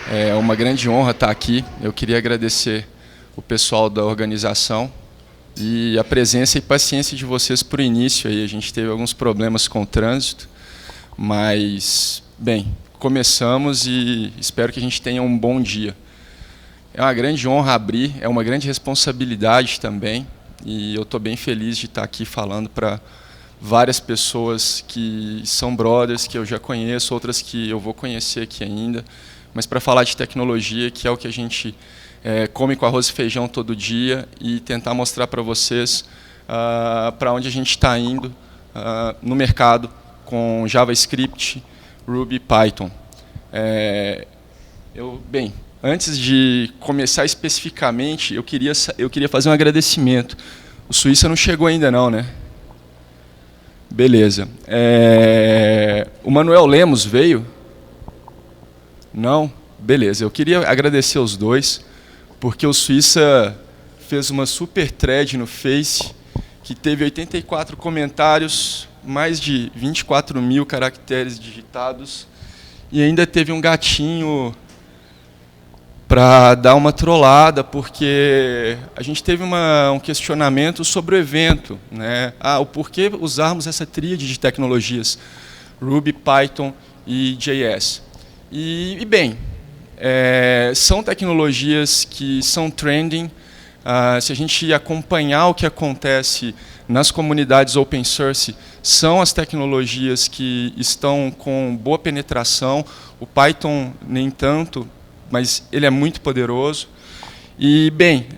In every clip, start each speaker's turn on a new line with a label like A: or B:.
A: É uma grande honra estar aqui. Eu queria agradecer o pessoal da organização e a presença e paciência de vocês por início. Aí. A gente teve alguns problemas com o trânsito, mas, bem, começamos e espero que a gente tenha um bom dia. É uma grande honra abrir, é uma grande responsabilidade também, e eu estou bem feliz de estar aqui falando para várias pessoas que são brothers, que eu já conheço, outras que eu vou conhecer aqui ainda, mas para falar de tecnologia, que é o que a gente come com arroz e feijão todo dia, e tentar mostrar para vocês para onde a gente está indo no mercado com JavaScript, Ruby e Python. Bem, antes de começar especificamente, eu queria fazer um agradecimento. O Suíça não chegou ainda não, né? Beleza. O Manuel Lemos veio? Não? Beleza. Eu queria agradecer os dois, porque o Suíça fez uma super thread no Face, que teve 84 comentários, mais de 24 mil caracteres digitados, e ainda teve um gatinho para dar uma trollada, porque a gente teve um questionamento sobre o evento, né? O porquê usarmos essa tríade de tecnologias, Ruby, Python e JS. E bem, são tecnologias que são trending. Se a gente acompanhar o que acontece nas comunidades open source, são as tecnologias que estão com boa penetração. O Python nem tanto, mas ele é muito poderoso. E, bem,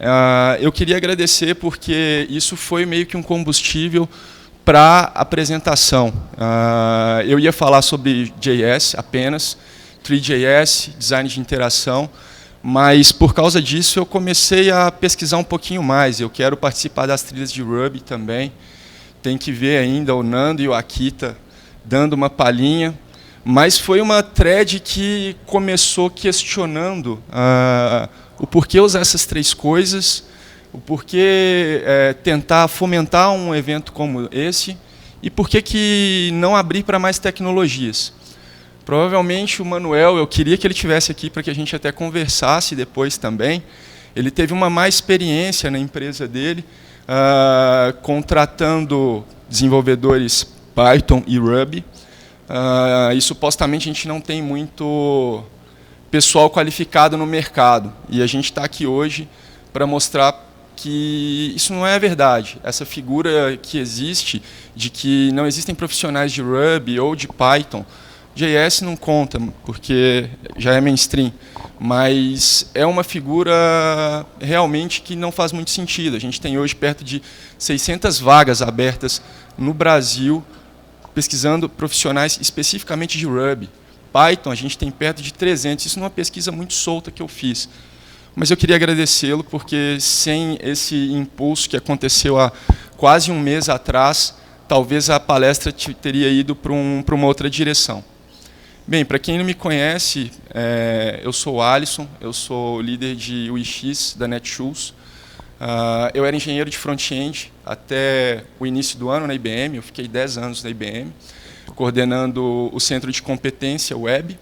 A: eu queria agradecer porque isso foi meio que um combustível para a apresentação. Eu ia falar sobre JS apenas, Three.js, design de interação, mas por causa disso eu comecei a pesquisar um pouquinho mais. Eu quero participar das trilhas de Ruby também. Tem que ver ainda o Nando e o Akita dando uma palhinha. Mas foi uma thread que começou questionando o porquê usar essas três coisas, o porquê tentar fomentar um evento como esse e por que não abrir para mais tecnologias. Provavelmente o Manuel, eu queria que ele estivesse aqui para que a gente até conversasse depois também. Ele teve uma má experiência na empresa dele, contratando desenvolvedores Python e Ruby. E supostamente a gente não tem muito pessoal qualificado no mercado. E a gente está aqui hoje para mostrar que isso não é verdade. Essa figura que existe de que não existem profissionais de Ruby ou de Python, JS não conta, porque já é mainstream, mas é uma figura realmente que não faz muito sentido. A gente tem hoje perto de 600 vagas abertas no Brasil, pesquisando profissionais especificamente de Ruby. Python, a gente tem perto de 300. Isso numa pesquisa muito solta que eu fiz. Mas eu queria agradecê-lo, porque sem esse impulso que aconteceu há quase um mês atrás, talvez a palestra teria ido para uma outra direção. Bem, para quem não me conhece, eu sou o Alisson, eu sou líder de UX da Netshoes. Eu era engenheiro de front-end até o início do ano na IBM, eu fiquei 10 anos na IBM, coordenando o centro de competência web,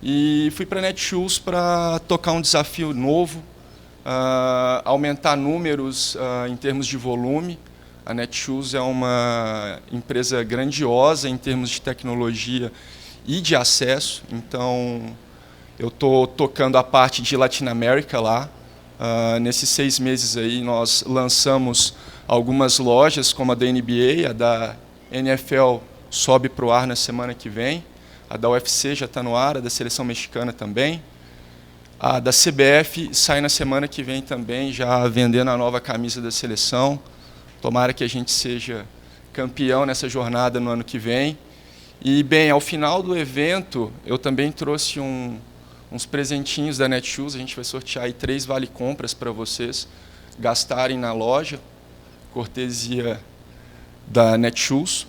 A: e fui para a Netshoes para tocar um desafio novo, aumentar números em termos de volume. A Netshoes é uma empresa grandiosa em termos de tecnologia e de acesso, então eu estou tocando a parte de Latinoamérica lá. Nesses 6 meses aí nós lançamos algumas lojas, como a da NBA, a da NFL sobe para o ar na semana que vem, a da UFC já está no ar, a da seleção mexicana também, a da CBF sai na semana que vem também, já vendendo a nova camisa da seleção. Tomara que a gente seja campeão nessa jornada no ano que vem. E, bem, ao final do evento, eu também trouxe uns presentinhos da Netshoes. A gente vai sortear aí 3 vale-compras para vocês gastarem na loja, cortesia da Netshoes.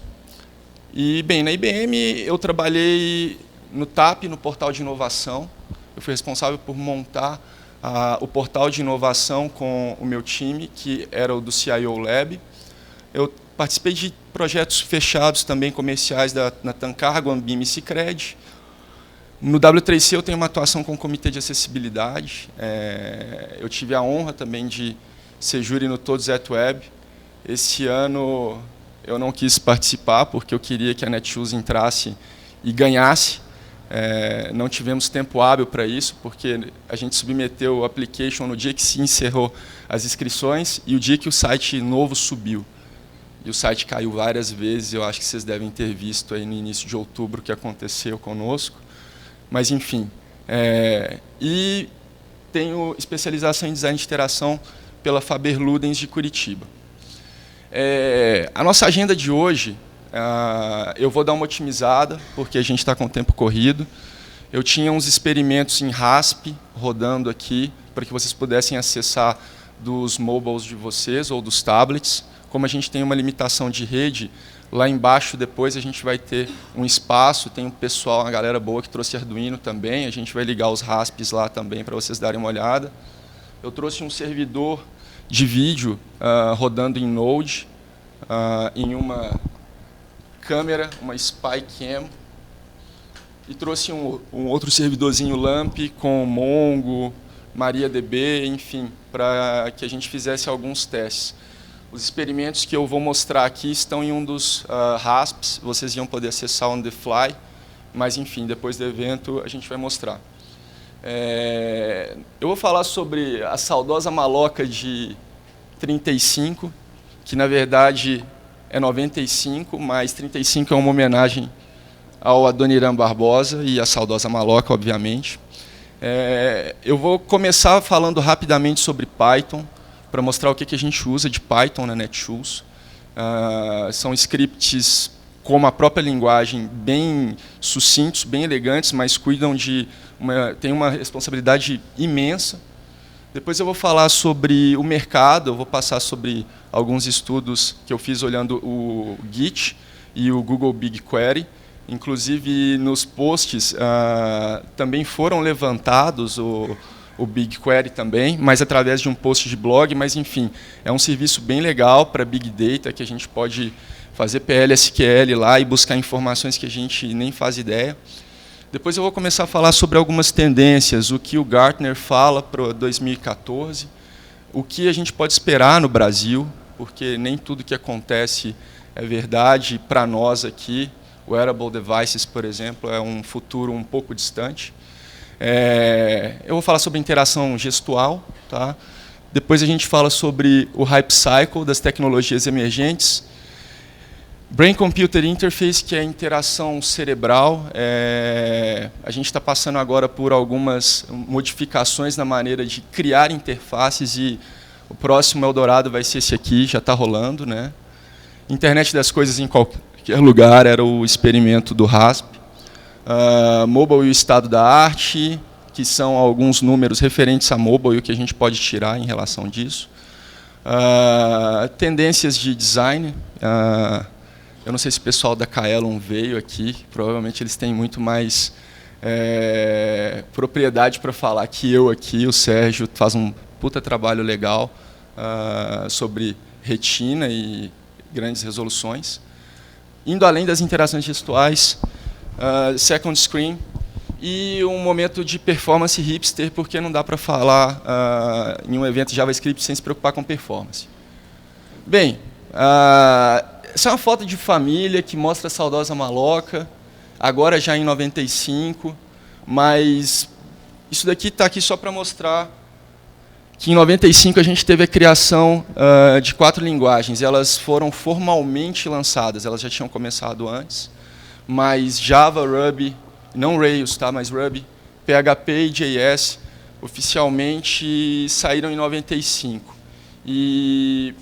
A: E, bem, na IBM eu trabalhei no TAP, no portal de inovação. Eu fui responsável por montar o portal de inovação com o meu time, que era o do CIO Lab. Eu participei de projetos fechados também comerciais na Tancargo, Ambima e Sicredi. No W3C eu tenho uma atuação com o Comitê de Acessibilidade. Eu tive a honra também de ser júri no Todos at Web. Esse ano eu não quis participar porque eu queria que a Netshoes entrasse e ganhasse. Não tivemos tempo hábil para isso, porque a gente submeteu o application no dia que se encerrou as inscrições e o dia que o site novo subiu. E o site caiu várias vezes, eu acho que vocês devem ter visto aí no início de outubro o que aconteceu conosco. Mas, enfim. E tenho especialização em design de interação pela Faber Ludens de Curitiba. A nossa agenda de hoje, eu vou dar uma otimizada, porque a gente está com o tempo corrido. Eu tinha uns experimentos em RASP rodando aqui, para que vocês pudessem acessar dos mobiles de vocês ou dos tablets. Como a gente tem uma limitação de rede, lá embaixo depois a gente vai ter um espaço, tem um pessoal, uma galera boa que trouxe Arduino também, a gente vai ligar os RASPs lá também para vocês darem uma olhada. Eu trouxe um servidor de vídeo rodando em Node, em uma câmera, uma SpyCam, e trouxe um outro servidorzinho LAMP com Mongo, MariaDB, enfim, para que a gente fizesse alguns testes. Os experimentos que eu vou mostrar aqui estão em um dos RASPs, vocês iam poder acessar on the fly, mas, enfim, depois do evento a gente vai mostrar. Eu vou falar sobre a saudosa maloca de 35, que, na verdade, é 95, mas 35 é uma homenagem ao Adoniran Barbosa e à saudosa maloca, obviamente. Eu vou começar falando rapidamente sobre Python, para mostrar o que a gente usa de Python na Netshoes. São scripts, como a própria linguagem, bem sucintos, bem elegantes, mas cuidam tem uma responsabilidade imensa. Depois eu vou falar sobre o mercado, eu vou passar sobre alguns estudos que eu fiz olhando o Git e o Google BigQuery. Inclusive, nos posts também foram levantados o BigQuery também, mas através de um post de blog, mas, enfim, é um serviço bem legal para Big Data, que a gente pode fazer PL/SQL lá e buscar informações que a gente nem faz ideia. Depois eu vou começar a falar sobre algumas tendências, o que o Gartner fala para 2014, o que a gente pode esperar no Brasil, porque nem tudo que acontece é verdade para nós aqui. Wearable devices, por exemplo, é um futuro um pouco distante. Eu vou falar sobre interação gestual. Tá? Depois a gente fala sobre o Hype Cycle das tecnologias emergentes. Brain-Computer Interface, que é a interação cerebral. A gente está passando agora por algumas modificações na maneira de criar interfaces e o próximo Eldorado vai ser esse aqui, já está rolando. Né? Internet das coisas em qualquer lugar era o experimento do RASP. Mobile e o estado da arte, que são alguns números referentes a mobile e o que a gente pode tirar em relação disso. Tendências de design. Eu não sei se o pessoal da Kaelon veio aqui, provavelmente eles têm muito mais propriedade para falar que eu aqui. O Sérgio faz um puta trabalho legal sobre retina e grandes resoluções. Indo além das interações gestuais, second screen e um momento de performance hipster, porque não dá para falar em um evento JavaScript sem se preocupar com performance. Bem, essa é uma foto de família que mostra a saudosa maloca, agora já em 95, mas isso daqui está aqui só para mostrar que em 95 a gente teve a criação de 4 linguagens. Elas foram formalmente lançadas, elas já tinham começado antes, mas Java, Ruby, não Rails, tá, mas Ruby, PHP e JS oficialmente saíram em 95. E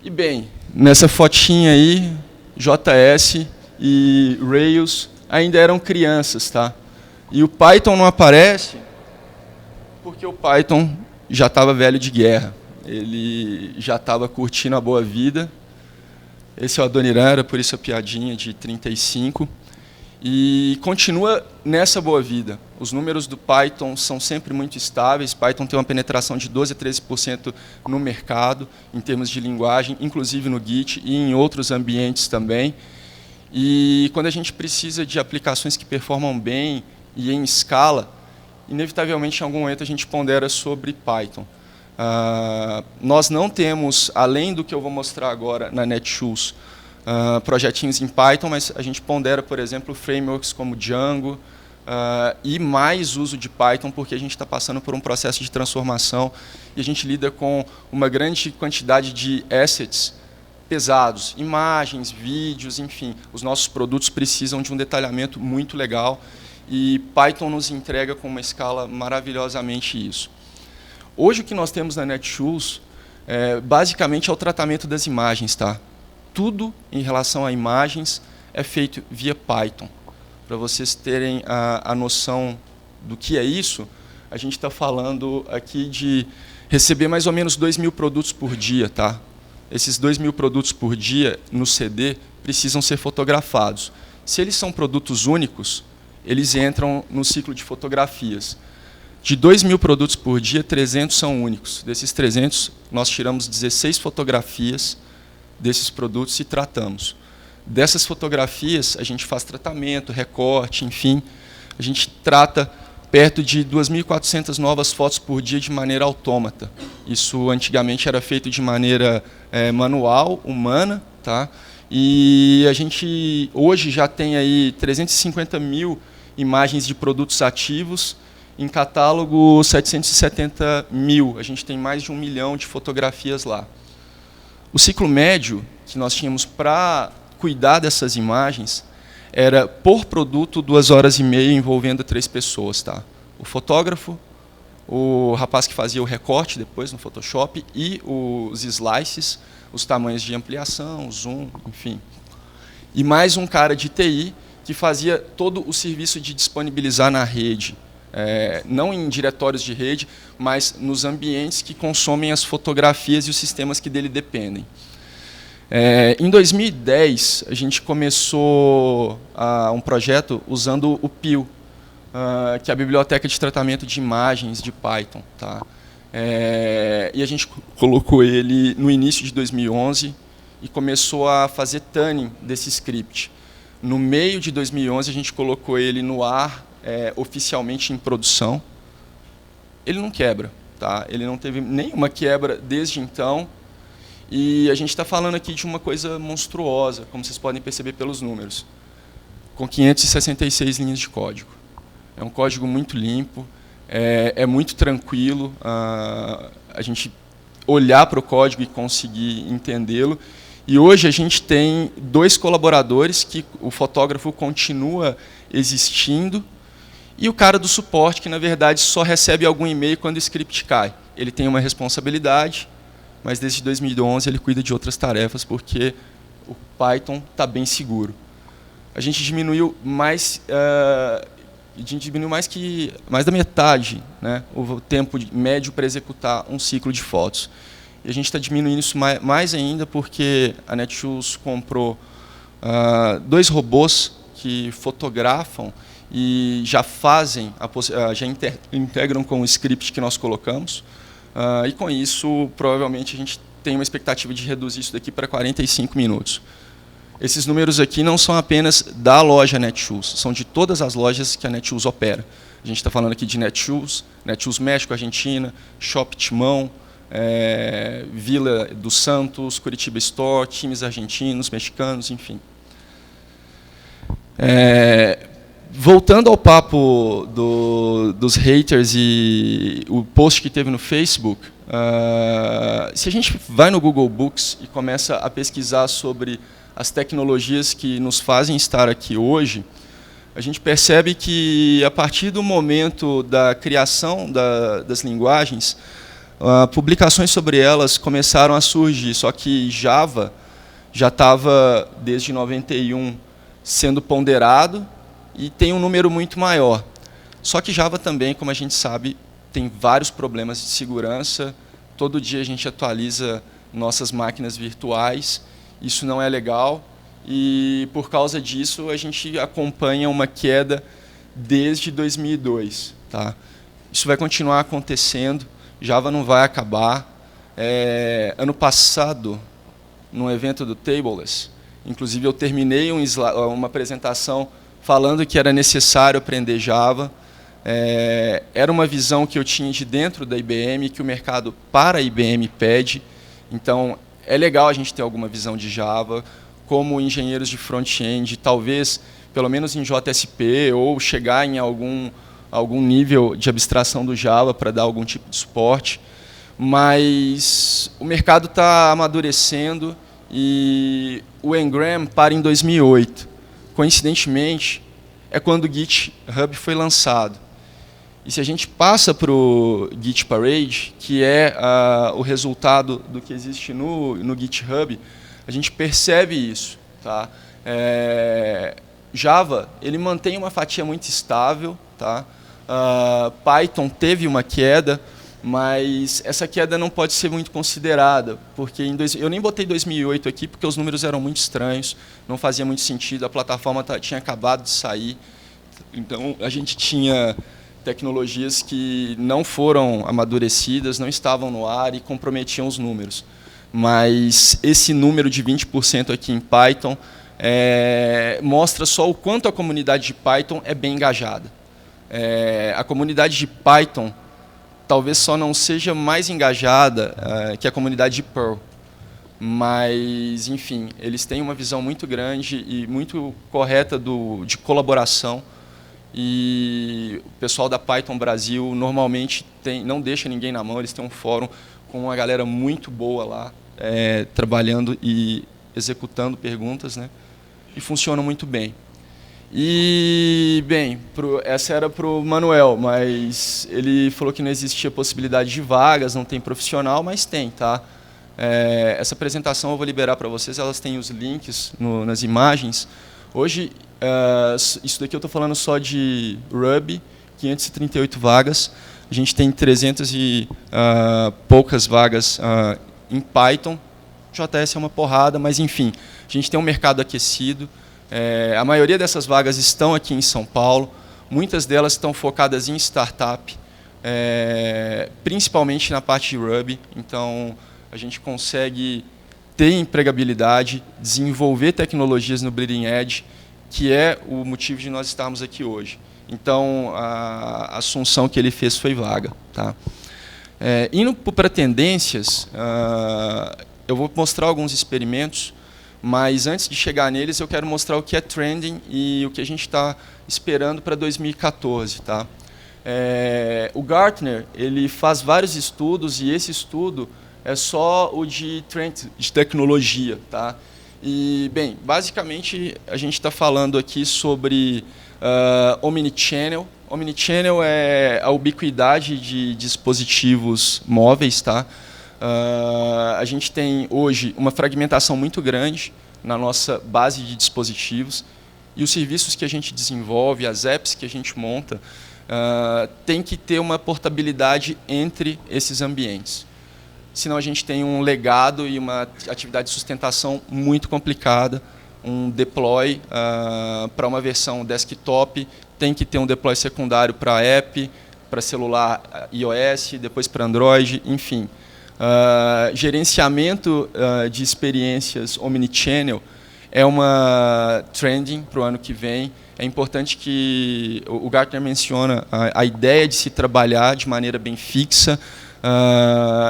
A: bem, nessa fotinha aí, JS e Rails ainda eram crianças, tá? E o Python não aparece porque o Python já estava velho de guerra. Ele já estava curtindo a boa vida. Esse é o Adoniran, era por isso a piadinha de 35. E continua nessa boa vida. Os números do Python são sempre muito estáveis. Python tem uma penetração de 12% a 13% no mercado, em termos de linguagem, inclusive no Git e em outros ambientes também. E quando a gente precisa de aplicações que performam bem e em escala, inevitavelmente, em algum momento, a gente pondera sobre Python. Nós não temos, além do que eu vou mostrar agora na Netshoes, projetinhos em Python, mas a gente pondera, por exemplo, frameworks como Django e mais uso de Python, porque a gente está passando por um processo de transformação e a gente lida com uma grande quantidade de assets pesados, imagens, vídeos, enfim. Os nossos produtos precisam de um detalhamento muito legal e Python nos entrega com uma escala maravilhosamente isso. Hoje o que nós temos na Netshoes, basicamente, é o tratamento das imagens. Tá? Tudo em relação a imagens é feito via Python. Para vocês terem a noção do que é isso, a gente está falando aqui de receber mais ou menos 2.000 produtos por dia. Tá? Esses 2.000 produtos por dia no CD precisam ser fotografados. Se eles são produtos únicos, eles entram no ciclo de fotografias. De 2.000 produtos por dia, 300 são únicos. Desses 300, nós tiramos 16 fotografias desses produtos e tratamos. Dessas fotografias, a gente faz tratamento, recorte, enfim. A gente trata perto de 2.400 novas fotos por dia de maneira autômata. Isso antigamente era feito de maneira manual, humana, tá? E a gente hoje já tem aí 350 mil imagens de produtos ativos, em catálogo 770 mil. A gente tem mais de 1 milhão de fotografias lá. O ciclo médio que nós tínhamos para cuidar dessas imagens era, por produto, 2 horas e meia, envolvendo 3 pessoas. Tá? O fotógrafo, o rapaz que fazia o recorte depois no Photoshop e os slices, os tamanhos de ampliação, zoom, enfim. E mais um cara de TI que fazia todo o serviço de disponibilizar na rede. Não em diretórios de rede, mas nos ambientes que consomem as fotografias e os sistemas que dele dependem. Em 2010, a gente começou um projeto usando o PIL, que é a Biblioteca de Tratamento de Imagens de Python. Tá? E a gente colocou ele no início de 2011 e começou a fazer tuning desse script. No meio de 2011, a gente colocou ele no ar, oficialmente em produção. Ele não quebra. Tá? Ele não teve nenhuma quebra desde então. E a gente está falando aqui de uma coisa monstruosa, como vocês podem perceber pelos números, com 566 linhas de código. É um código muito limpo, é muito tranquilo a gente olhar para o código e conseguir entendê-lo. E hoje a gente tem 2 colaboradores, que o fotógrafo continua existindo, e o cara do suporte, que na verdade só recebe algum e-mail quando o script cai. Ele tem uma responsabilidade, mas desde 2011 ele cuida de outras tarefas, porque o Python está bem seguro. A gente diminuiu mais da metade, né, o tempo médio para executar um ciclo de fotos. E a gente está diminuindo isso mais ainda porque a Netshoes comprou 2 robôs que fotografam e já fazem, já integram com o script que nós colocamos. E com isso, provavelmente, a gente tem uma expectativa de reduzir isso daqui para 45 minutos. Esses números aqui não são apenas da loja Netshoes, são de todas as lojas que a Netshoes opera. A gente está falando aqui de Netshoes, Netshoes México, Argentina, Shop Timão, Vila dos Santos, Curitiba Store, times argentinos, mexicanos, enfim. Voltando ao papo dos haters e o post que teve no Facebook, se a gente vai no Google Books e começa a pesquisar sobre as tecnologias que nos fazem estar aqui hoje, a gente percebe que, a partir do momento da criação das linguagens, publicações sobre elas começaram a surgir, só que Java já estava, desde 91, sendo ponderado, e tem um número muito maior. Só que Java também, como a gente sabe, tem vários problemas de segurança. Todo dia a gente atualiza nossas máquinas virtuais. Isso não é legal. E, por causa disso, a gente acompanha uma queda desde 2002. Tá? Isso vai continuar acontecendo. Java não vai acabar. Ano passado, num evento do Tableless, Inclusive, eu terminei uma apresentação falando que era necessário aprender Java. Era uma visão que eu tinha de dentro da IBM, que o mercado para a IBM pede. Então, é legal a gente ter alguma visão de Java, como engenheiros de front-end, talvez, pelo menos em JSP, ou chegar em algum nível de abstração do Java para dar algum tipo de suporte. Mas o mercado está amadurecendo e o Ngram para em 2008. Coincidentemente, é quando o GitHub foi lançado. E se a gente passa para o Git Parade, que é o resultado do que existe no GitHub, a gente percebe isso. Tá? Java ele mantém uma fatia muito estável. Tá? Python teve uma queda, mas essa queda não pode ser muito considerada, porque eu nem botei 2008 aqui, porque os números eram muito estranhos, não fazia muito sentido, a plataforma tinha acabado de sair, então a gente tinha tecnologias que não foram amadurecidas, não estavam no ar e comprometiam os números. Mas esse número de 20% aqui em Python mostra só o quanto a comunidade de Python é bem engajada. A comunidade de Python talvez só não seja mais engajada que a comunidade de Perl. Mas, enfim, eles têm uma visão muito grande e muito correta de colaboração. E o pessoal da Python Brasil normalmente não deixa ninguém na mão, eles têm um fórum com uma galera muito boa lá, trabalhando e executando perguntas, né? E funciona muito bem. E, bem, essa era para o Manuel, mas ele falou que não existia possibilidade de vagas, não tem profissional, mas tem, tá? Essa apresentação eu vou liberar para vocês, elas têm os links nas imagens. Hoje, isso daqui eu estou falando só de Ruby, 538 vagas. A gente tem 300 e poucas vagas em Python. JS é uma porrada, mas enfim, a gente tem um mercado aquecido. A maioria dessas vagas estão aqui em São Paulo. Muitas delas estão focadas em startup, principalmente na parte de Ruby. Então, a gente consegue ter empregabilidade, desenvolver tecnologias no Bleeding Edge, que é o motivo de nós estarmos aqui hoje. Então, a assunção que ele fez foi vaga. Tá? Indo para tendências, eu vou mostrar alguns experimentos, mas antes de chegar neles, eu quero mostrar o que é trending e o que a gente está esperando para 2014. Tá? O Gartner ele faz vários estudos, e esse estudo é só o de trend de tecnologia. Tá? E, bem, basicamente, a gente está falando aqui sobre Omnichannel. Omnichannel é a ubiquidade de dispositivos móveis. Tá? A gente tem, hoje, uma fragmentação muito grande na nossa base de dispositivos, e os serviços que a gente desenvolve, as apps que a gente monta, tem que ter uma portabilidade entre esses ambientes. Senão a gente tem um legado e uma atividade de sustentação muito complicada. Um deploy para uma versão desktop tem que ter um deploy secundário para app, para celular iOS, depois para Android, enfim. Gerenciamento de experiências omnichannel é uma trending para o ano que vem. É importante que o Gartner menciona a ideia de se trabalhar de maneira bem fixa,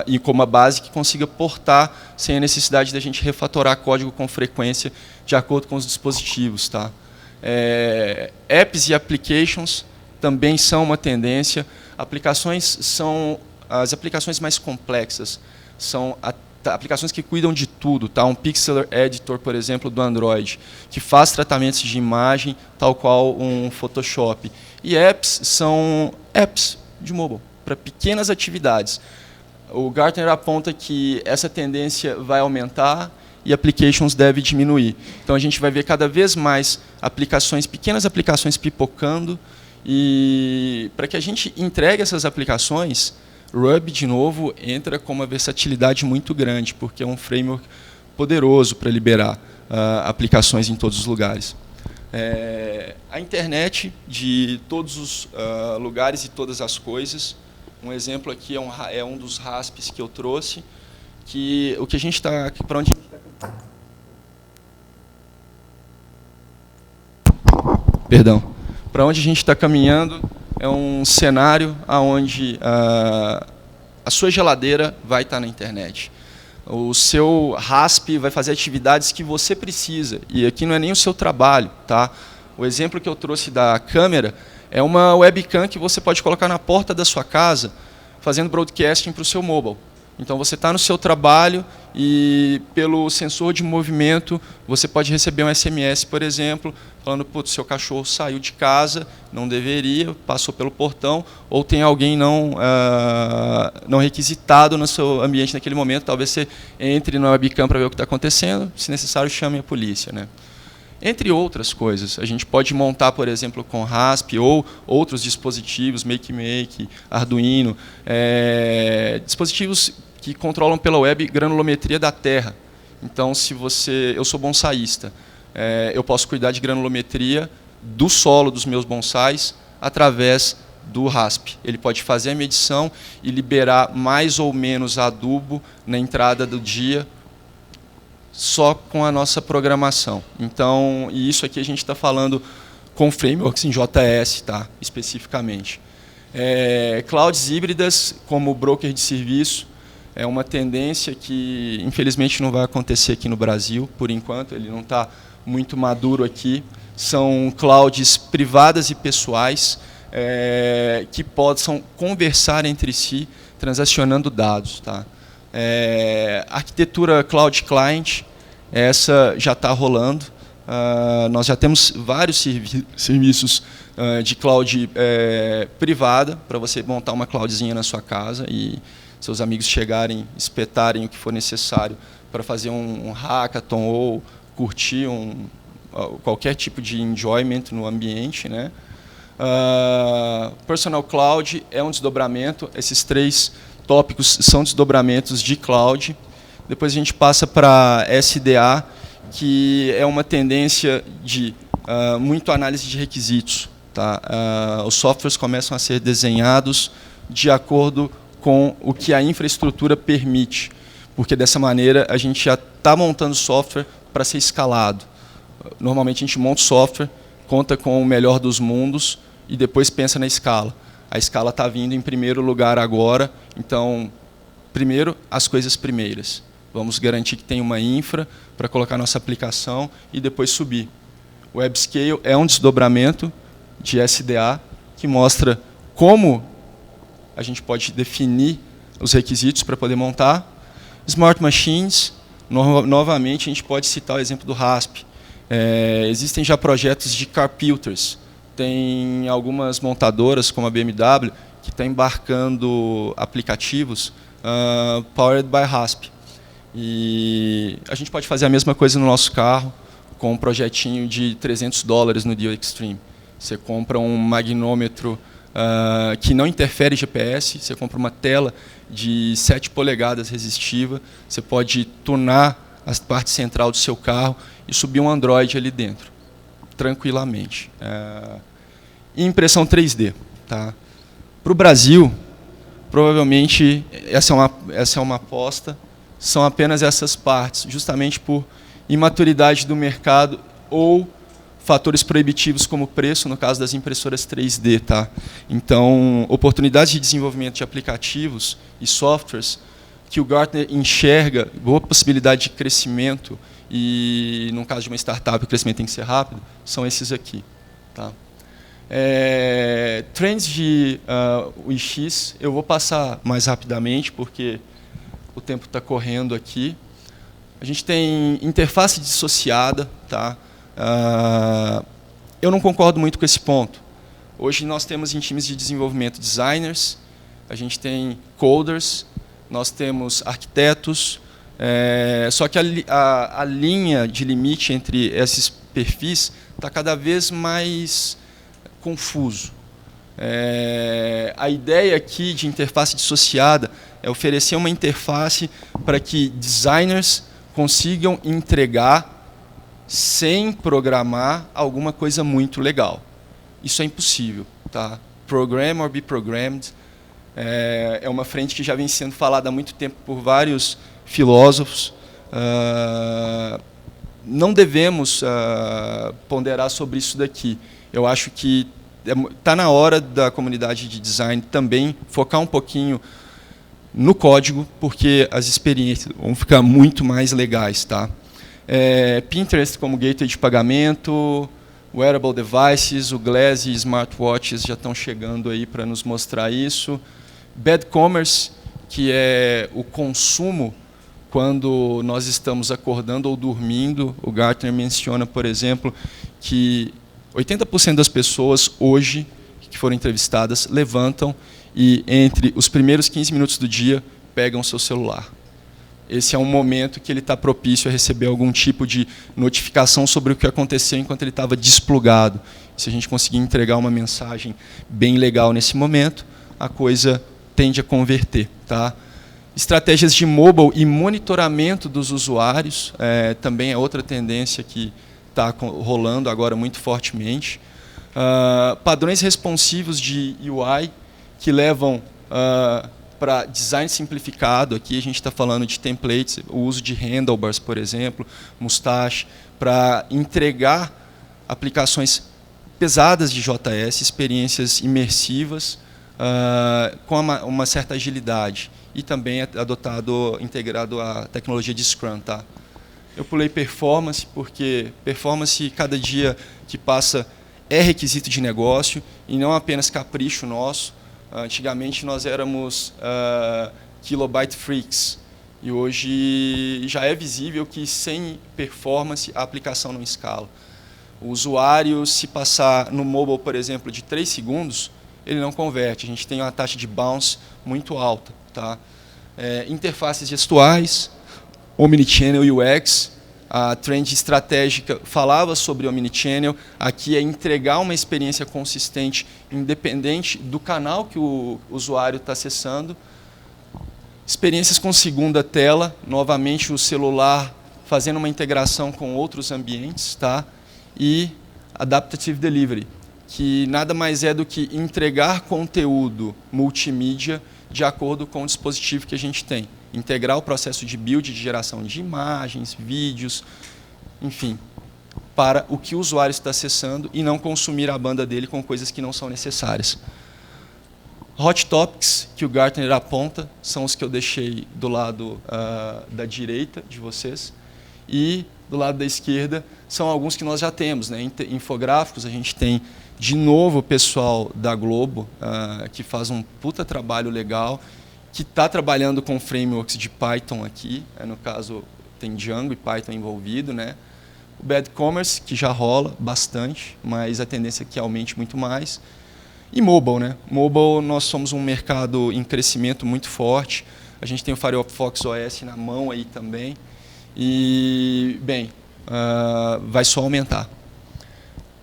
A: e com uma base que consiga portar sem a necessidade da gente refatorar código com frequência de acordo com os dispositivos. Tá? Apps e applications também são uma tendência. As aplicações mais complexas são aplicações que cuidam de tudo. Tá? Um Pixel Editor, por exemplo, do Android, que faz tratamentos de imagem, tal qual um Photoshop. E apps são apps de mobile, para pequenas atividades. O Gartner aponta que essa tendência vai aumentar e applications deve diminuir. Então, a gente vai ver cada vez mais pequenas aplicações pipocando, e para que a gente entregue essas aplicações, Ruby, de novo, entra com uma versatilidade muito grande, porque é um framework poderoso para liberar aplicações em todos os lugares. A internet de todos os lugares e todas as coisas. Um exemplo aqui é um dos RASPs que eu trouxe, que o que a gente está, para onde a gente está Perdão. Para onde a gente está caminhando é um cenário onde a sua geladeira vai estar na internet. O seu RASP vai fazer atividades que você precisa. E aqui não é nem o seu trabalho. Tá? O exemplo que eu trouxe da câmera é uma webcam que você pode colocar na porta da sua casa, fazendo broadcasting para o seu mobile. Então, você está no seu trabalho e, pelo sensor de movimento, você pode receber um SMS, por exemplo, falando que seu cachorro saiu de casa, não deveria, passou pelo portão, ou tem alguém não requisitado no seu ambiente naquele momento. Talvez você entre na webcam para ver o que está acontecendo, se necessário, chame a polícia. Né? Entre outras coisas, a gente pode montar, por exemplo, com RASP ou outros dispositivos, Make, Arduino, dispositivos que controlam pela web granulometria da terra. Então, eu sou bonsaísta, eu posso cuidar de granulometria do solo dos meus bonsais através do RASP. Ele pode fazer a medição e liberar mais ou menos adubo na entrada do dia, só com a nossa programação. Então, e isso aqui a gente está falando com frameworks em JS, tá? Especificamente. Clouds híbridas, como broker de serviço, é uma tendência que, infelizmente, não vai acontecer aqui no Brasil, por enquanto, ele não está muito maduro aqui. São clouds privadas e pessoais que possam conversar entre si, transacionando dados. Tá? Arquitetura Cloud Client, essa já está rolando. Nós já temos vários serviços de cloud privada, para você montar uma cloudzinha na sua casa e seus amigos chegarem, espetarem o que for necessário para fazer um hackathon ou curtir qualquer tipo de enjoyment no ambiente. Né? Personal Cloud é um desdobramento, esses 3 tópicos são desdobramentos de cloud. Depois a gente passa para SDA, que é uma tendência de muito análise de requisitos. Tá? Os softwares começam a ser desenhados de acordo com o que a infraestrutura permite, porque dessa maneira a gente já está montando software para ser escalado. Normalmente a gente monta software, conta com o melhor dos mundos e depois pensa na escala. A escala está vindo em primeiro lugar agora, então, primeiro, as coisas primeiras. Vamos garantir que tem uma infra para colocar nossa aplicação e depois subir. O WebScale é um desdobramento de SDA que mostra como a gente pode definir os requisitos para poder montar. Smart Machines, novamente, a gente pode citar o exemplo do RASP. Existem já projetos de car filters. Tem algumas montadoras, como a BMW, que está embarcando aplicativos powered by RASP. E a gente pode fazer a mesma coisa no nosso carro, com um projetinho de $300 no Deal Extreme. Você compra um magnômetro que não interfere GPS, você compra uma tela de 7 polegadas resistiva, você pode tunar a parte central do seu carro e subir um Android ali dentro, tranquilamente. E impressão 3D. Tá? Para o Brasil, provavelmente, essa é uma aposta, são apenas essas partes, justamente por imaturidade do mercado ou fatores proibitivos como preço, no caso das impressoras 3D. Tá? Então, oportunidades de desenvolvimento de aplicativos e softwares que o Gartner enxerga, boa possibilidade de crescimento, e no caso de uma startup o crescimento tem que ser rápido, são esses aqui. Tá? Trends de UX, eu vou passar mais rapidamente, porque o tempo está correndo aqui. A gente tem interface dissociada. Tá? Eu não concordo muito com esse ponto. Hoje nós temos em times de desenvolvimento designers, a gente tem coders, nós temos arquitetos, só que a linha de limite entre esses perfis está cada vez mais confuso. A ideia aqui de interface dissociada é oferecer uma interface para que designers consigam entregar, sem programar, alguma coisa muito legal. Isso é impossível. Tá? Program or be programmed é uma frente que já vem sendo falada há muito tempo por vários filósofos. Não devemos ponderar sobre isso daqui. Eu acho que está na hora da comunidade de design também focar um pouquinho no código, porque as experiências vão ficar muito mais legais. Tá? Pinterest como gateway de pagamento, wearable devices, o Glass e smartwatches já estão chegando aí para nos mostrar isso. Bad commerce, que é o consumo quando nós estamos acordando ou dormindo. O Gartner menciona, por exemplo, que 80% das pessoas hoje que foram entrevistadas levantam e entre os primeiros 15 minutos do dia pegam o seu celular. Esse é um momento que ele está propício a receber algum tipo de notificação sobre o que aconteceu enquanto ele estava desplugado. Se a gente conseguir entregar uma mensagem bem legal nesse momento, a coisa tende a converter. Tá? Estratégias de mobile e monitoramento dos usuários também é outra tendência que está rolando agora muito fortemente. Padrões responsivos de UI que levam para design simplificado. Aqui a gente está falando de templates, o uso de handlebars, por exemplo, Mustache, para entregar aplicações pesadas de JS, experiências imersivas, com uma certa agilidade. E também é integrado a tecnologia de Scrum. Tá? Eu pulei performance, porque performance, cada dia que passa, é requisito de negócio e não apenas capricho nosso. Antigamente nós éramos kilobyte freaks e hoje já é visível que sem performance a aplicação não escala. O usuário, se passar no mobile, por exemplo, de 3 segundos, ele não converte. A gente tem uma taxa de bounce muito alta. Tá? Interfaces gestuais, Omnichannel UX, a trend estratégica falava sobre Omnichannel, aqui é entregar uma experiência consistente, independente do canal que o usuário está acessando. Experiências com segunda tela, novamente o celular fazendo uma integração com outros ambientes. Tá? E Adaptive Delivery, que nada mais é do que entregar conteúdo multimídia de acordo com o dispositivo que a gente tem. Integrar o processo de build, de geração de imagens, vídeos, enfim, para o que o usuário está acessando e não consumir a banda dele com coisas que não são necessárias. Hot Topics, que o Gartner aponta, são os que eu deixei do lado da direita de vocês. E do lado da esquerda são alguns que nós já temos. Né? Infográficos, a gente tem de novo o pessoal da Globo, que faz um puta trabalho legal, que está trabalhando com frameworks de Python aqui, no caso tem Django e Python envolvido. Né? O Bad Commerce, que já rola bastante, mas a tendência é que aumente muito mais. E Mobile. Né? Mobile, nós somos um mercado em crescimento muito forte, a gente tem o Firefox OS na mão aí também, e, bem, vai só aumentar.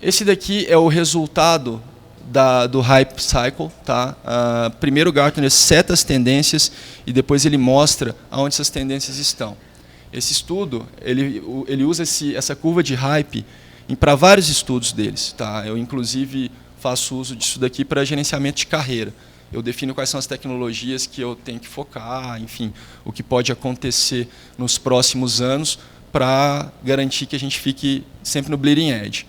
A: Esse daqui é o resultado do Hype Cycle. Tá? Primeiro o Gartner seta as tendências e depois ele mostra onde essas tendências estão. Esse estudo ele usa essa curva de hype para vários estudos deles. Tá? Eu, inclusive, faço uso disso daqui para gerenciamento de carreira. Eu defino quais são as tecnologias que eu tenho que focar, enfim, o que pode acontecer nos próximos anos para garantir que a gente fique sempre no bleeding edge.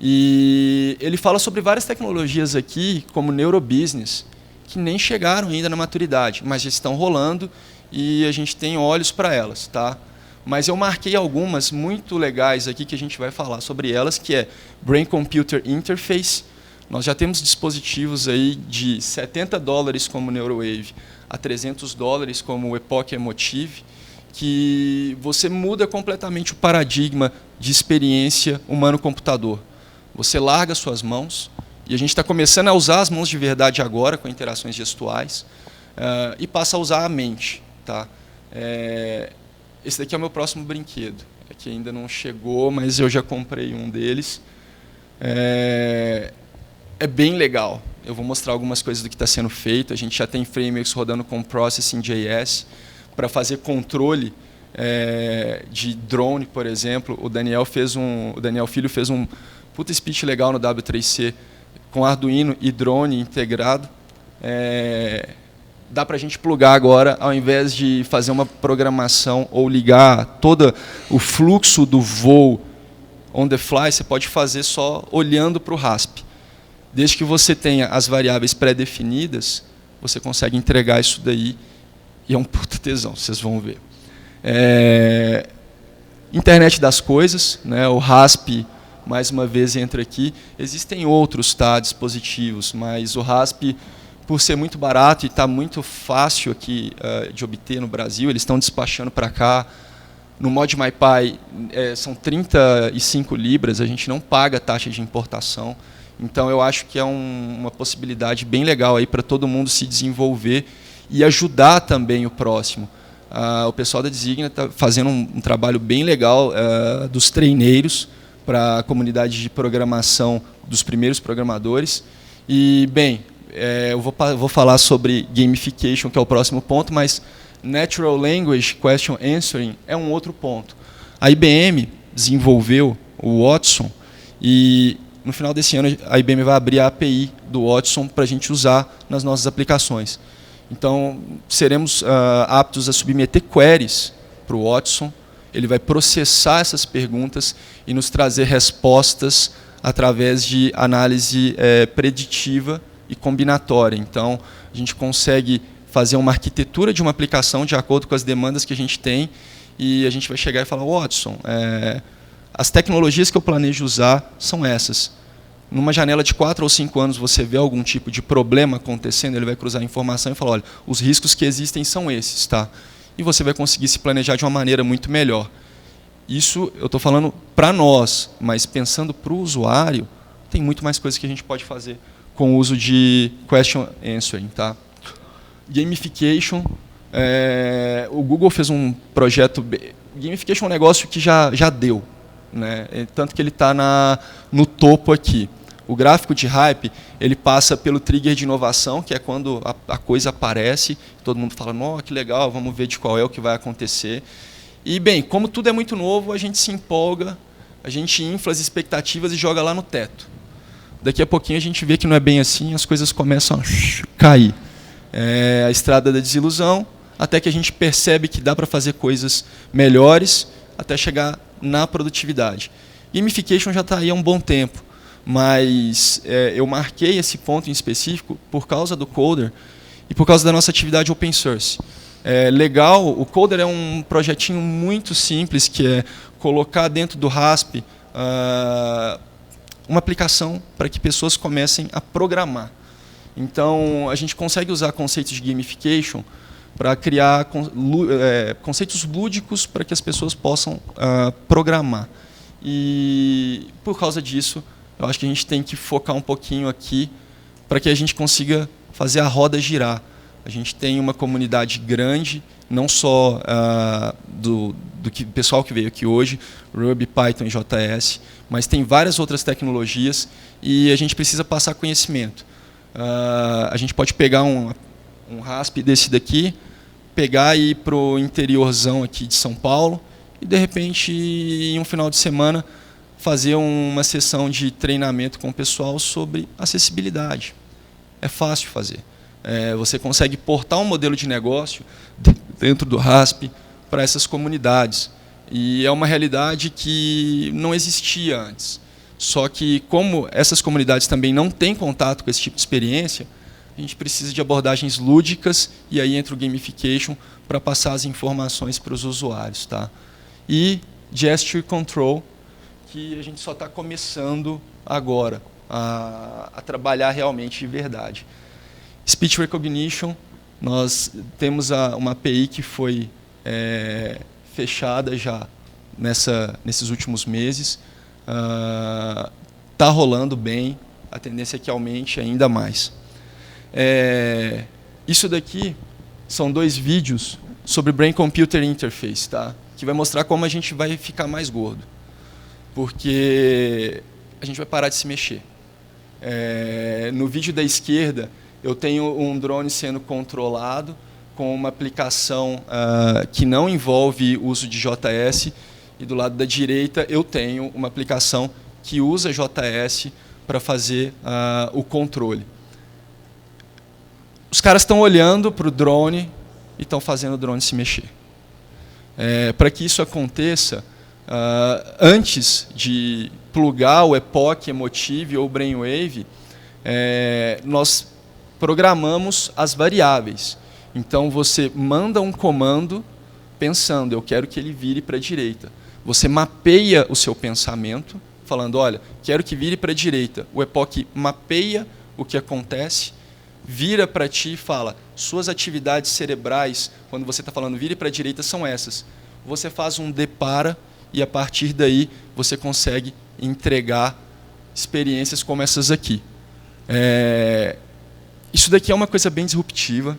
A: E ele fala sobre várias tecnologias aqui, como neurobusiness, que nem chegaram ainda na maturidade, mas já estão rolando e a gente tem olhos para elas. Tá? Mas eu marquei algumas muito legais aqui que a gente vai falar sobre elas, que é Brain Computer Interface. Nós já temos dispositivos aí de $70 como o Neurowave a $300 como o Epoch Emotive, que você muda completamente o paradigma de experiência humano-computador. Você larga suas mãos, e a gente está começando a usar as mãos de verdade agora, com interações gestuais, e passa a usar a mente. Tá? Esse daqui é o meu próximo brinquedo, que ainda não chegou, mas eu já comprei um deles. É bem legal. Eu vou mostrar algumas coisas do que está sendo feito. A gente já tem frameworks rodando com Processing.js para fazer controle de drone, por exemplo. O Daniel Filho fez um puta speech legal no W3C com Arduino e drone integrado. Dá para a gente plugar agora, ao invés de fazer uma programação ou ligar todo o fluxo do voo on the fly, você pode fazer só olhando para o RASP. Desde que você tenha as variáveis pré-definidas, você consegue entregar isso daí, e é um puta tesão, vocês vão ver. Internet das coisas, né, o RASP, mais uma vez, entra aqui. Existem outros, tá, dispositivos, mas o RASP, por ser muito barato e está muito fácil aqui de obter no Brasil, eles estão despachando para cá. No Mod MyPy são 35 libras, a gente não paga taxa de importação. Então eu acho que é uma possibilidade bem legal aí para todo mundo se desenvolver e ajudar também o próximo. O pessoal da Designa está fazendo um trabalho bem legal dos treineiros para a comunidade de programação dos primeiros programadores. E, bem, eu vou falar sobre gamification, que é o próximo ponto, mas Natural Language Question Answering é um outro ponto. A IBM desenvolveu o Watson e, no final desse ano, a IBM vai abrir a API do Watson para a gente usar nas nossas aplicações. Então, seremos aptos a submeter queries para o Watson. Ele vai processar essas perguntas e nos trazer respostas através de análise preditiva e combinatória. Então, a gente consegue fazer uma arquitetura de uma aplicação de acordo com as demandas que a gente tem e a gente vai chegar e falar, Watson, as tecnologias que eu planejo usar são essas. Numa janela de 4 ou 5 anos você vê algum tipo de problema acontecendo, ele vai cruzar a informação e falar, olha, os riscos que existem são esses, tá? E você vai conseguir se planejar de uma maneira muito melhor. Isso eu estou falando para nós, mas pensando para o usuário, tem muito mais coisas que a gente pode fazer com o uso de question answering, tá? Gamification, o Google fez um projeto... Gamification é um negócio que já deu, né? Tanto que ele está no topo aqui. O gráfico de hype, ele passa pelo trigger de inovação, que é quando a coisa aparece, todo mundo fala, "Nó, que legal, vamos ver de qual é o que vai acontecer." E, bem, como tudo é muito novo, a gente se empolga, a gente infla as expectativas e joga lá no teto. Daqui a pouquinho a gente vê que não é bem assim, as coisas começam a cair. A estrada da desilusão, até que a gente percebe que dá para fazer coisas melhores, até chegar na produtividade. Gamification já está aí há um bom tempo, mas eu marquei esse ponto em específico por causa do Coder e por causa da nossa atividade open source. Legal, o Coder é um projetinho muito simples, que é colocar dentro do RASP uma aplicação para que pessoas comecem a programar. Então, a gente consegue usar conceitos de gamification para criar conceitos lúdicos para que as pessoas possam programar. E, por causa disso, eu acho que a gente tem que focar um pouquinho aqui para que a gente consiga fazer a roda girar. A gente tem uma comunidade grande, não só do pessoal que veio aqui hoje, Ruby, Python e JS, mas tem várias outras tecnologias e a gente precisa passar conhecimento. A gente pode pegar um RASP desse daqui, pegar e ir para o interiorzão aqui de São Paulo e, de repente, em um final de semana, fazer uma sessão de treinamento com o pessoal sobre acessibilidade. É fácil fazer. Você consegue portar um modelo de negócio dentro do RASP para essas comunidades. E é uma realidade que não existia antes. Só que, como essas comunidades também não têm contato com esse tipo de experiência, a gente precisa de abordagens lúdicas, e aí entra o gamification para passar as informações para os usuários. Tá? E gesture control, que a gente só está começando agora a trabalhar realmente de verdade. Speech recognition, nós temos uma API que foi fechada já nesses últimos meses. Está rolando bem, a tendência é que aumente ainda mais. Isso daqui são 2 vídeos sobre Brain Computer Interface, tá? Que vai mostrar como a gente vai ficar mais gordo. Porque a gente vai parar de se mexer. No vídeo da esquerda, eu tenho um drone sendo controlado com uma aplicação que não envolve uso de JS, e do lado da direita eu tenho uma aplicação que usa JS para fazer o controle. Os caras estão olhando para o drone e estão fazendo o drone se mexer. Para que isso aconteça, Antes de plugar o Epoch, Emotive ou Brainwave, nós programamos as variáveis. Então, você manda um comando pensando, eu quero que ele vire para a direita. Você mapeia o seu pensamento, falando, olha, quero que vire para a direita. O Epoch mapeia o que acontece, vira para ti e fala, suas atividades cerebrais, quando você está falando vire para a direita, são essas. Você faz um depara e, a partir daí, você consegue entregar experiências como essas aqui. Isso daqui é uma coisa bem disruptiva.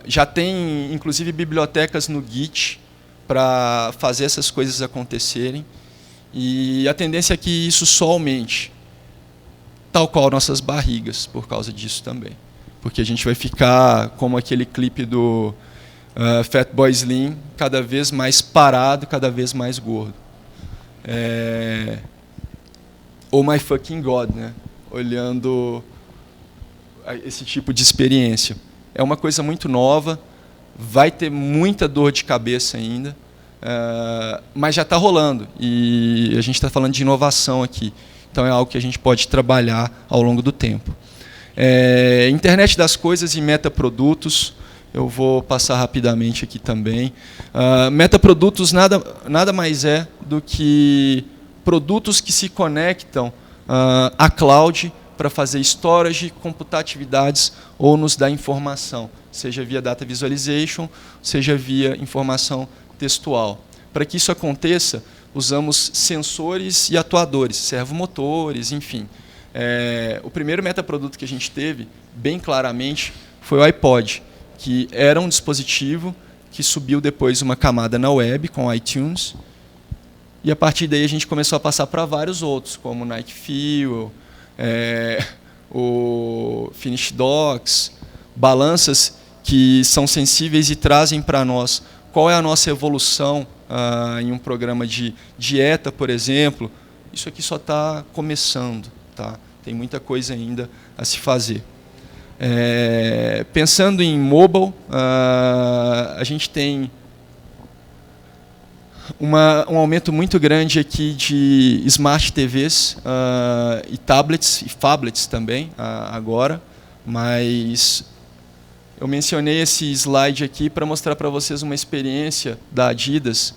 A: Já tem, inclusive, bibliotecas no Git para fazer essas coisas acontecerem. E a tendência é que isso só aumente, tal qual nossas barrigas, por causa disso também. Porque a gente vai ficar, como aquele clipe do Fatboy Slim, cada vez mais parado, cada vez mais gordo. Oh my fucking God, né? Olhando esse tipo de experiência. É uma coisa muito nova, vai ter muita dor de cabeça ainda, mas já está rolando. E a gente está falando de inovação aqui. Então é algo que a gente pode trabalhar ao longo do tempo. Internet das coisas e metaprodutos. Eu vou passar rapidamente aqui também. Metaprodutos nada mais é do que produtos que se conectam à cloud para fazer storage, computar atividades ou nos dar informação, seja via data visualization, seja via informação textual. Para que isso aconteça, usamos sensores e atuadores, servomotores, enfim. O primeiro metaproduto que a gente teve, bem claramente, foi o iPod, que era um dispositivo que subiu depois uma camada na web com o iTunes, e a partir daí a gente começou a passar para vários outros, como o Nike Fuel, o Finish Docs, balanças que são sensíveis e trazem para nós qual é a nossa evolução em um programa de dieta, por exemplo. Isso aqui só está começando, tá? Tem muita coisa ainda a se fazer. Pensando em mobile, a gente tem um aumento muito grande aqui de smart TVs e tablets e phablets também agora, mas eu mencionei esse slide aqui para mostrar para vocês uma experiência da Adidas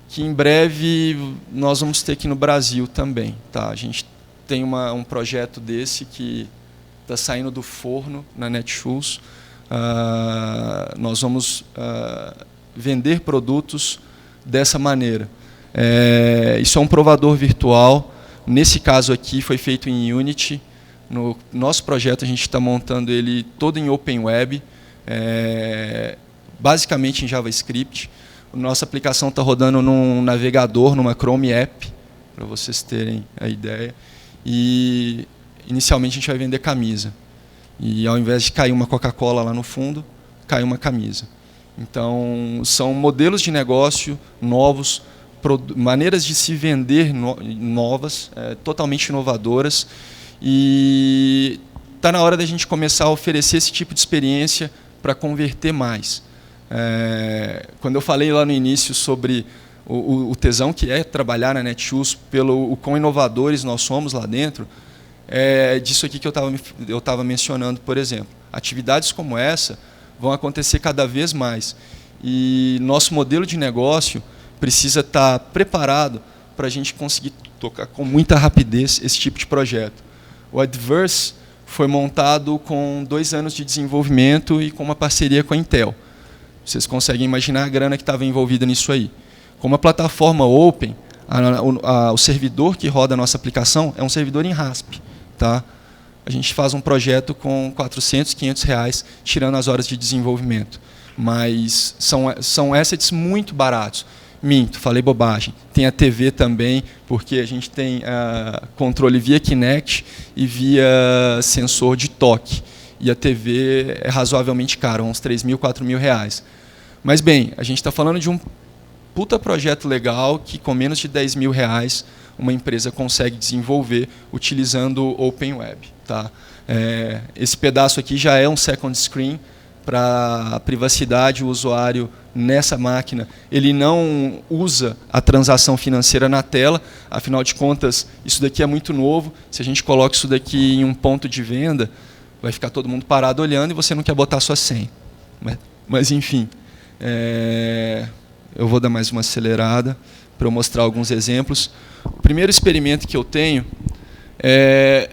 A: que em breve nós vamos ter aqui no Brasil também, tá? A gente tem um projeto desse que está saindo do forno na Netshoes. Nós vamos vender produtos dessa maneira. Isso é um provador virtual. Nesse caso aqui foi feito em Unity. No nosso projeto a gente está montando ele todo em Open Web, basicamente em JavaScript. Nossa aplicação está rodando num navegador, numa Chrome App, para vocês terem a ideia. E inicialmente a gente vai vender camisa. E ao invés de cair uma Coca-Cola lá no fundo, cai uma camisa. Então, são modelos de negócio novos, maneiras de se vender novas, totalmente inovadoras. E está na hora da gente começar a oferecer esse tipo de experiência para converter mais. Quando eu falei lá no início sobre o tesão que é trabalhar na Netshoes, pelo o quão inovadores nós somos lá dentro, disso aqui que eu estava mencionando, por exemplo. Atividades como essa vão acontecer cada vez mais. E nosso modelo de negócio precisa estar preparado para a gente conseguir tocar com muita rapidez esse tipo de projeto. O Adverse foi montado com 2 anos de desenvolvimento e com uma parceria com a Intel. Vocês conseguem imaginar a grana que estava envolvida nisso aí. Como uma plataforma open, o servidor que roda a nossa aplicação é um servidor em RASP. Tá? A gente faz um projeto com 400, 500 reais, tirando as horas de desenvolvimento. Mas são assets muito baratos. Minto, falei bobagem. Tem a TV também, porque a gente tem controle via Kinect e via sensor de toque. E a TV é razoavelmente cara, uns 3.000, 4.000 reais. Mas, bem, a gente está falando de um puta projeto legal que, com menos de 10.000 reais, uma empresa consegue desenvolver utilizando o Open Web. Tá? Esse pedaço aqui já é um second screen para a privacidade, o usuário nessa máquina, ele não usa a transação financeira na tela, afinal de contas, isso daqui é muito novo, se a gente coloca isso daqui em um ponto de venda, vai ficar todo mundo parado olhando e você não quer botar sua senha. Mas enfim, eu vou dar mais uma acelerada para eu mostrar alguns exemplos. O primeiro experimento que eu tenho é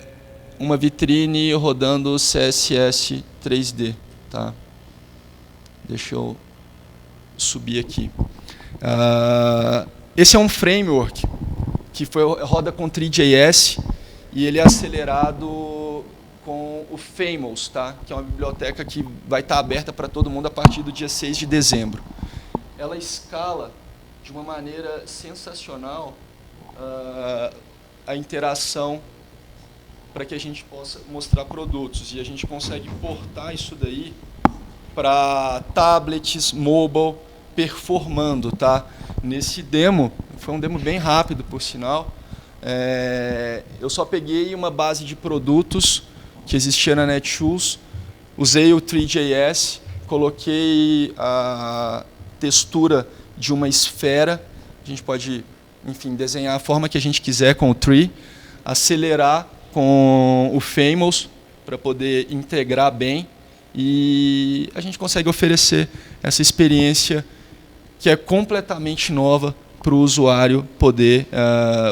A: uma vitrine rodando CSS 3D. Tá? Deixa eu subir aqui. Esse é um framework que roda com Three.js e ele é acelerado com o Famous, tá? Que é uma biblioteca que vai estar aberta para todo mundo a partir do dia 6 de dezembro. Ela escala de uma maneira sensacional a interação para que a gente possa mostrar produtos. E a gente consegue portar isso daí para tablets, mobile, performando. Tá? Nesse demo, foi um demo bem rápido, por sinal, eu só peguei uma base de produtos que existia na Netshoes, usei o Three.js, coloquei a textura de uma esfera, a gente pode, enfim, desenhar a forma que a gente quiser com o Tree, acelerar com o Famous para poder integrar bem e a gente consegue oferecer essa experiência que é completamente nova para o usuário poder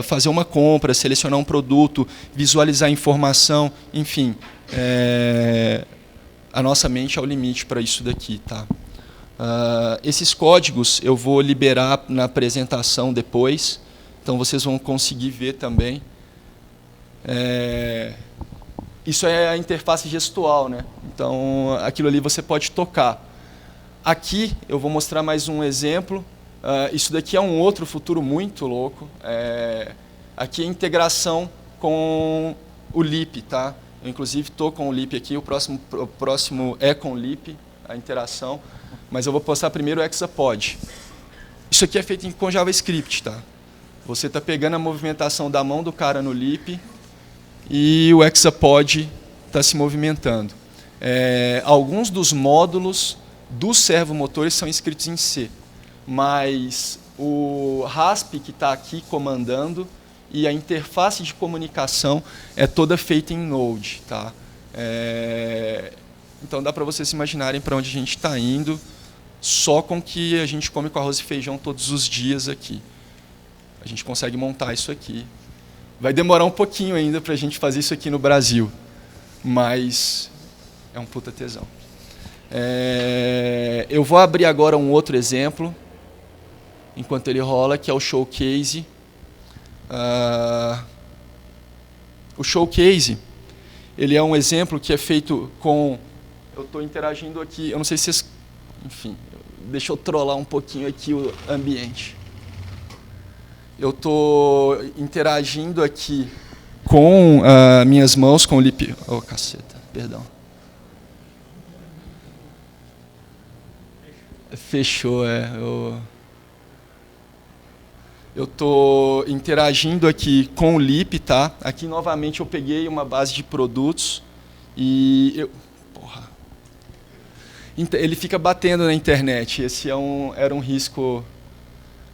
A: fazer uma compra, selecionar um produto, visualizar informação, enfim, a nossa mente é o limite para isso daqui. Tá? Esses códigos eu vou liberar na apresentação depois, então vocês vão conseguir ver também. Isso é a interface gestual, né? Então aquilo ali você pode tocar. Aqui eu vou mostrar mais um exemplo. Isso daqui é um outro futuro muito louco. Aqui é a integração com o Leap, tá? Eu inclusive estou com o Leap aqui. O próximo é com o Leap, a interação. Mas eu vou postar primeiro o Hexapod. Isso aqui é feito com JavaScript, tá? Você está pegando a movimentação da mão do cara no Leap e o Hexapod está se movimentando. Alguns dos módulos dos servomotores são escritos em C, mas o RASP que está aqui comandando e a interface de comunicação é toda feita em Node. Tá? Então dá para vocês se imaginarem para onde a gente está indo, só com que a gente come com arroz e feijão todos os dias aqui. A gente consegue montar isso aqui. Vai demorar um pouquinho ainda para a gente fazer isso aqui no Brasil, mas é um puta tesão. Eu vou abrir agora um outro exemplo, enquanto ele rola, que é o Showcase. O Showcase, ele é um exemplo que é feito com... Eu estou interagindo aqui, eu não sei se vocês... Enfim, deixa eu trollar um pouquinho aqui o ambiente. Eu estou interagindo aqui com minhas mãos, com o Leap... Oh, caceta, perdão. Fechou, eu estou interagindo aqui com o Leap, tá? Aqui, novamente, eu peguei uma base de produtos e... Ele fica batendo na internet. Esse era um risco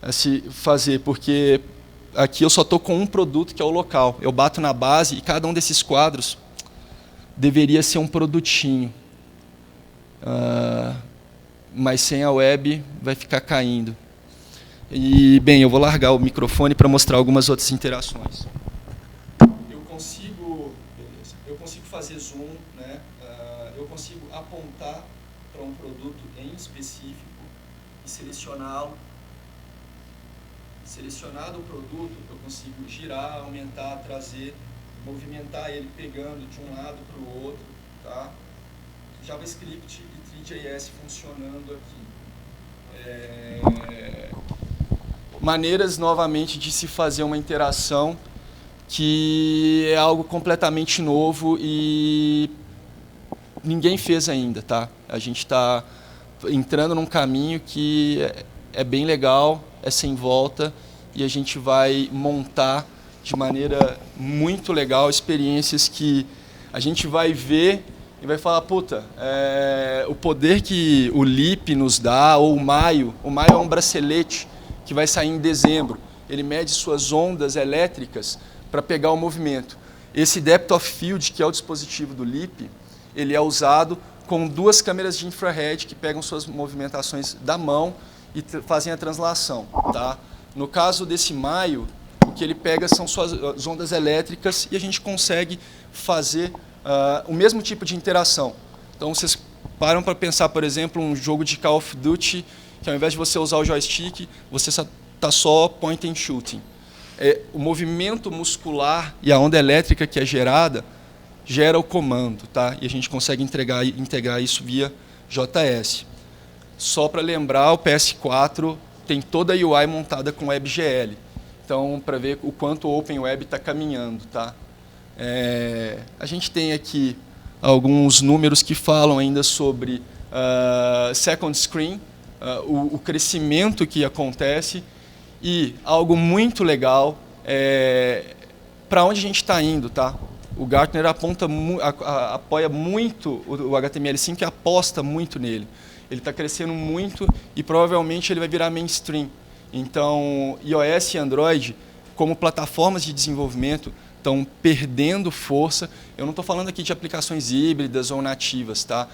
A: a se fazer, porque aqui eu só estou com um produto, que é o local. Eu bato na base e cada um desses quadros deveria ser um produtinho. Mas sem a web vai ficar caindo. E, bem, eu vou largar o microfone para mostrar algumas outras interações. Eu consigo fazer zoom, né? Eu consigo apontar para um produto em específico e selecioná-lo. Seleccionado o produto, eu consigo girar, aumentar, trazer, movimentar ele pegando de um lado para o outro. Tá? JavaScript e Three.js funcionando aqui. Maneiras, novamente, de se fazer uma interação que é algo completamente novo e ninguém fez ainda. Tá? A gente está entrando num caminho que é bem legal, é sem volta, e a gente vai montar de maneira muito legal experiências que a gente vai ver e vai falar, puta, o poder que o LEAP nos dá, ou o Maio é um bracelete que vai sair em dezembro. Ele mede suas ondas elétricas para pegar o movimento. Esse Depth of Field, que é o dispositivo do LEAP, ele é usado com 2 câmeras de infrared que pegam suas movimentações da mão e fazem a translação. Tá? No caso desse Maio, o que ele pega são suas ondas elétricas e a gente consegue fazer o mesmo tipo de interação. Então, vocês param para pensar, por exemplo, um jogo de Call of Duty, que ao invés de você usar o joystick, você está só point and shooting. O movimento muscular e a onda elétrica que é gerada gera o comando, tá? E a gente consegue integrar isso via JS. Só para lembrar, o PS4 tem toda a UI montada com WebGL. Então, para ver o quanto o Open Web está caminhando, tá? A gente tem aqui alguns números que falam ainda sobre second screen, o crescimento que acontece, e algo muito legal, para onde a gente está indo, tá? O Gartner apoia muito o HTML5 e aposta muito nele. Ele está crescendo muito e provavelmente ele vai virar mainstream. Então, iOS e Android, como plataformas de desenvolvimento, estão perdendo força. Eu não estou falando aqui de aplicações híbridas ou nativas, tá?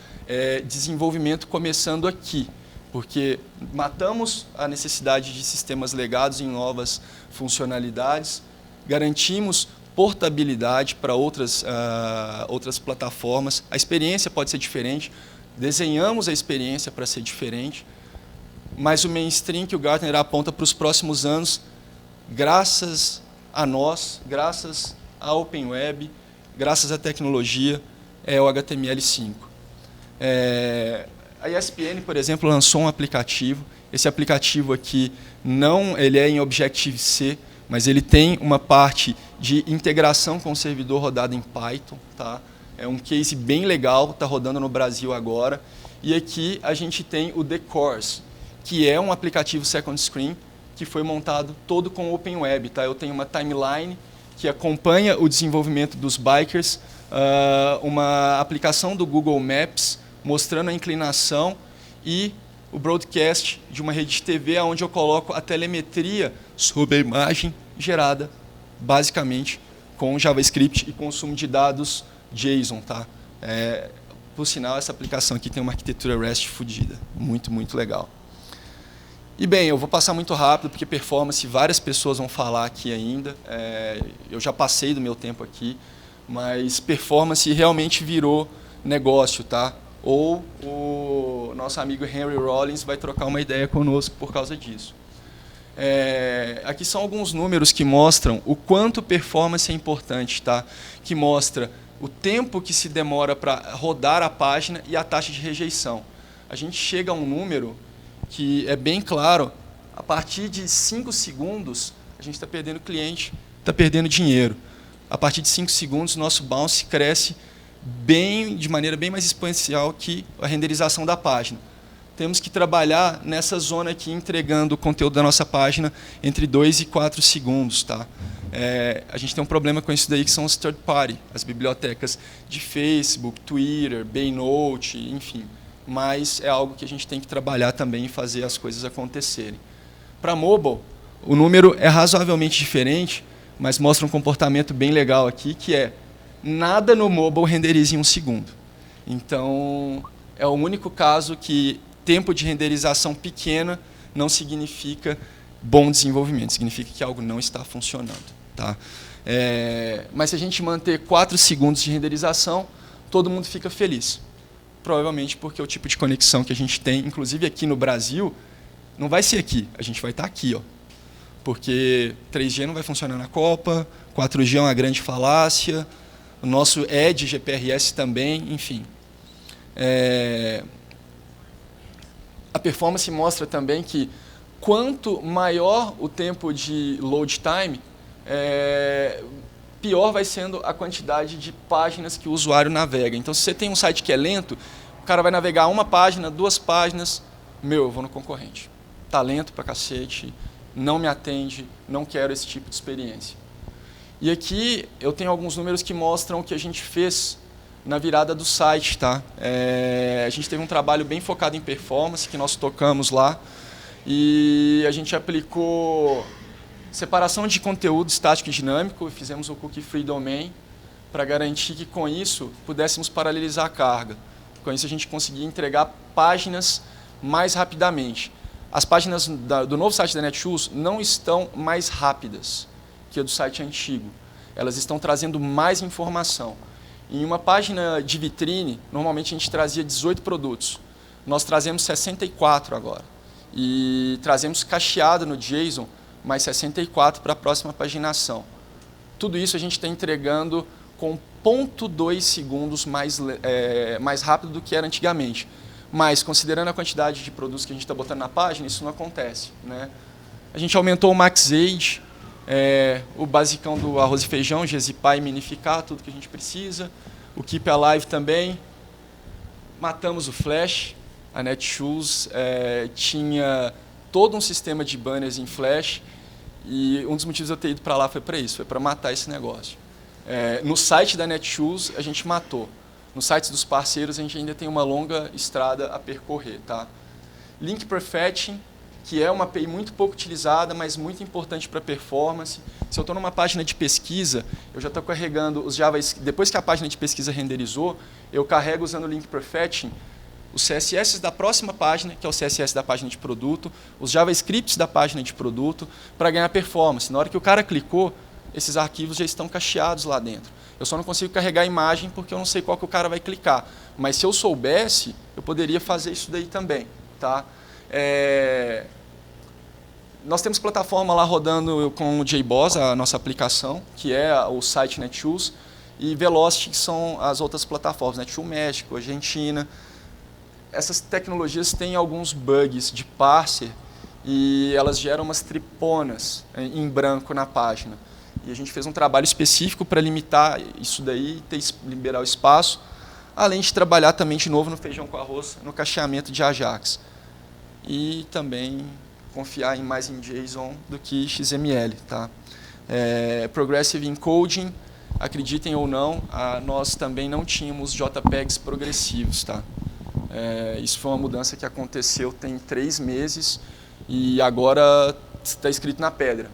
A: Desenvolvimento começando aqui, porque matamos a necessidade de sistemas legados em novas funcionalidades, garantimos portabilidade para outras plataformas. A experiência pode ser diferente, desenhamos a experiência para ser diferente, mas o mainstream que o Gartner aponta para os próximos anos, graças a nós, graças à Open Web, graças à tecnologia, é o HTML5. A ESPN, por exemplo, lançou um aplicativo. Esse aplicativo aqui, ele é em Objective-C, mas ele tem uma parte de integração com o servidor rodado em Python. Tá? É um case bem legal, está rodando no Brasil agora. E aqui a gente tem o The Course, que é um aplicativo second screen, que foi montado todo com Open Web. Tá? Eu tenho uma timeline que acompanha o desenvolvimento dos bikers, uma aplicação do Google Maps mostrando a inclinação e o broadcast de uma rede de TV, onde eu coloco a telemetria sobre a imagem gerada, basicamente, com JavaScript e consumo de dados JSON. Tá? Por sinal, essa aplicação aqui tem uma arquitetura REST fodida. Muito, muito legal. E bem, eu vou passar muito rápido, porque performance, várias pessoas vão falar aqui ainda. Eu já passei do meu tempo aqui, mas performance realmente virou negócio, tá? Ou o nosso amigo Henry Rollins vai trocar uma ideia conosco por causa disso. Aqui são alguns números que mostram o quanto performance é importante, tá? Que mostra o tempo que se demora para rodar a página e a taxa de rejeição. A gente chega a um número que é bem claro, a partir de 5 segundos, a gente está perdendo cliente, está perdendo dinheiro. A partir de 5 segundos, nosso bounce cresce de maneira bem mais exponencial que a renderização da página. Temos que trabalhar nessa zona aqui, entregando o conteúdo da nossa página entre 2 e 4 segundos. Tá? A gente tem um problema com isso daí, que são os third party, as bibliotecas de Facebook, Twitter, Baynote, enfim. Mas é algo que a gente tem que trabalhar também e fazer as coisas acontecerem. Para mobile, o número é razoavelmente diferente, mas mostra um comportamento bem legal aqui, que é nada no mobile renderiza em 1 segundo. Então, é o único caso que tempo de renderização pequena não significa bom desenvolvimento, significa que algo não está funcionando. Tá? Mas se a gente manter 4 segundos de renderização, todo mundo fica feliz. Provavelmente porque o tipo de conexão que a gente tem, inclusive aqui no Brasil, não vai ser aqui, a gente vai estar aqui. Ó, porque 3G não vai funcionar na Copa, 4G é uma grande falácia, o nosso Edge GPRS também, enfim. A performance mostra também que quanto maior o tempo de load time, pior vai sendo a quantidade de páginas que o usuário navega. Então, se você tem um site que é lento, o cara vai navegar 1 página, 2 páginas, eu vou no concorrente. Está lento pra cacete, não me atende, não quero esse tipo de experiência. E aqui eu tenho alguns números que mostram o que a gente fez na virada do site, tá? A gente teve um trabalho bem focado em performance, que nós tocamos lá, e a gente aplicou separação de conteúdo estático e dinâmico, fizemos o Cookie Free Domain, para garantir que com isso pudéssemos paralelizar a carga. Com isso a gente conseguia entregar páginas mais rapidamente. As páginas do novo site da Netshoes não estão mais rápidas que a do site antigo. Elas estão trazendo mais informação. Em uma página de vitrine, normalmente a gente trazia 18 produtos. Nós trazemos 64 agora. E trazemos cacheado no JSON, mais 64 para a próxima paginação. Tudo isso a gente está entregando com 0,2 segundos mais rápido do que era antigamente. Mas, considerando a quantidade de produtos que a gente está botando na página, isso não acontece, né? A gente aumentou o Max Age, o basicão do arroz e feijão, gesipar e minificar, tudo que a gente precisa. O Keep Alive também. Matamos o Flash. A Netshoes tinha todo um sistema de banners em Flash. E um dos motivos de eu ter ido para lá foi para isso, foi para matar esse negócio. No site da Netshoes, a gente matou. Nos sites dos parceiros, a gente ainda tem uma longa estrada a percorrer. Tá? Link Prefetching, que é uma API muito pouco utilizada, mas muito importante para performance. Se eu estou numa página de pesquisa, eu já estou carregando os JavaScript. Depois que a página de pesquisa renderizou, eu carrego usando o Link Prefetching os CSS da próxima página, que é o CSS da página de produto, os JavaScripts da página de produto, para ganhar performance. Na hora que o cara clicou, esses arquivos já estão cacheados lá dentro. Eu só não consigo carregar a imagem porque eu não sei qual que o cara vai clicar. Mas se eu soubesse, eu poderia fazer isso daí também. Tá? Nós temos plataforma lá rodando com o JBoss, a nossa aplicação, que é o site Netshoes, e Velocity, que são as outras plataformas, Netshoes México, Argentina. Essas tecnologias têm alguns bugs de parser e elas geram umas triponas em branco na página. E a gente fez um trabalho específico para limitar isso daí, liberar o espaço, além de trabalhar também de novo no feijão com arroz, no cacheamento de Ajax. E também confiar mais em JSON do que XML. Tá? Progressive Encoding, acreditem ou não, nós também não tínhamos JPEGs progressivos. Tá? Isso foi uma mudança que aconteceu tem 3 meses e agora está escrito na pedra.